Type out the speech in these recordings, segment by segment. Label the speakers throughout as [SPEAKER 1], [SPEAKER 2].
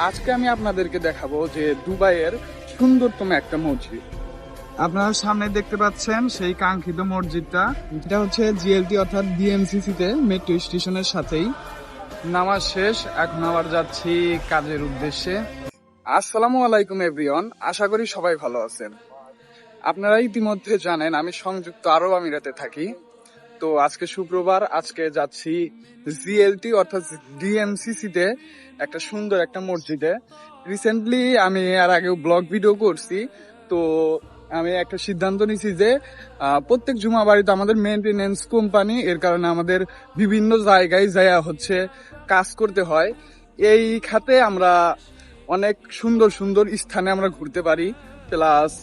[SPEAKER 1] আজকে আমি আপনাদেরকে দেখাবো যে দুবাইয়ের সুন্দরতম একটা মসজিদ। আপনারা সামনে দেখতে পাচ্ছেন সেই কাঙ্ক্ষিত মসজিদটা। এটা হচ্ছে জিএলটি অর্থাৎ ডিএমসিসি তে মেট্রো স্টেশনের সাথেই। নামাজ শেষ, এখন আবার যাচ্ছি কাজের উদ্দেশ্যে। আসসালামু আলাইকুম এভরিওয়ান, আশা করি সবাই ভালো আছেন। আপনারা ইতিমধ্যে জানেন আমি সংযুক্ত আরব আমিরাতে থাকি। তো আজকে শুক্রবার, আজকে যাচ্ছি জিএলটি অর্থাৎ ডিএমসিসি তে একটা সুন্দর একটা মসজিদে। রিসেন্টলি আমি এর আগেও ব্লগ ভিডিও করছি। তো আমি একটা সিদ্ধান্ত নিয়েছি যে প্রত্যেক জুমা বাড়িতে আমাদের মেনটেনেন্স কোম্পানি, এর কারণে আমাদের বিভিন্ন জায়গায় যাওয়া হচ্ছে, কাজ করতে হয়। এই খাতে আমরা অনেক সুন্দর সুন্দর স্থানে আমরা ঘুরতে পারি, প্লাস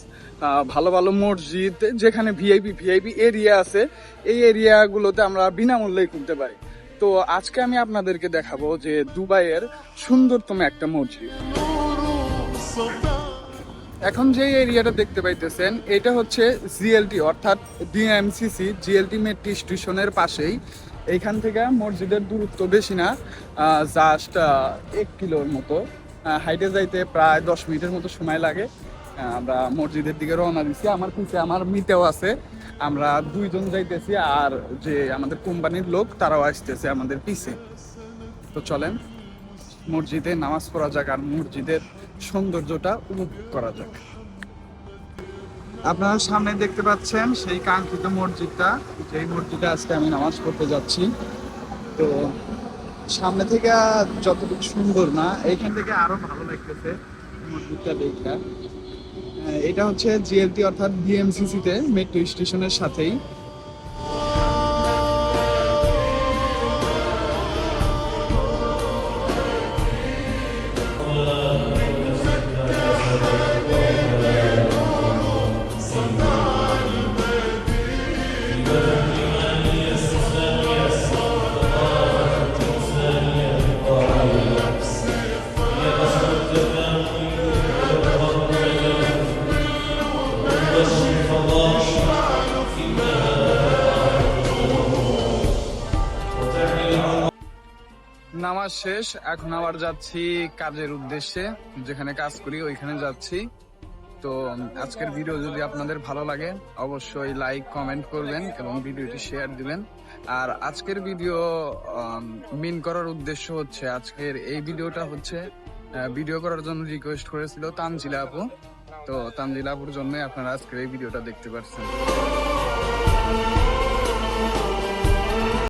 [SPEAKER 1] ভালো ভালো মসজিদ যেখানে ভিআইপি এরিয়া আছে, এই এরিয়াগুলোতে আমরা বিনামূল্যে ঘুরতে পারি। তো আজকে আমি আপনাদেরকে দেখাবো যে দুবাইয়ের সুন্দরতম একটা মসজিদ। এখন যে এরিয়াটা দেখতে পাইতেছেন এটা হচ্ছে জিএলটি অর্থাৎ ডিএমসিসি জিএলটি মেট্রো স্টেশনের পাশেই। এইখান থেকে মসজিদের দূরত্ব বেশি না, জাস্ট 1 কিলোর মতো। হাইটে যাইতে প্রায় 10 মিনিটের মতো সময় লাগে। আমরা মসজিদের দিকে রওনা দিছি, আমার পিছে আমার মিতেও আছে। আমরা দুইজন যাইতেছি, আর যে আমাদের কোম্পানির লোক তারাও আসতেছে আমাদের পিছে। তো চলেন মসজিদে নামাজ পড়া যাক আর মসজিদের সৌন্দর্যটা উপভোগ করা যাক। আপনারা সামনে দেখতে পাচ্ছেন সেই কাঙ্ক্ষিত মসজিদটা, যেই মসজিদে আজকে আমি নামাজ পড়তে যাচ্ছি। তো সামনে থেকে যতটুকু সুন্দর না, এইখান থেকে আরো ভালো লাগতেছে মসজিদটা দেখা। এটা হচ্ছে জিএলটি অর্থাৎ ডিএমসিসি তে মেট্রো স্টেশনের সাথেই। নামাজ শেষ, এখন আবার যাচ্ছি কাজের উদ্দেশ্যে, যেখানে কাজ করি ওইখানে যাচ্ছি। তো আজকের ভিডিও যদি আপনাদের ভালো লাগে অবশ্যই লাইক কমেন্ট করবেন এবং ভিডিওটি শেয়ার দিবেন। আর আজকের ভিডিও মেন করার উদ্দেশ্য হচ্ছে, আজকের এই ভিডিওটা হচ্ছে ভিডিও করার জন্য রিকোয়েস্ট করেছিল তানজিলা আপু। তো তানজিলা আপুর জন্য আপনারা আজকের এই ভিডিওটা দেখতে পাচ্ছেন।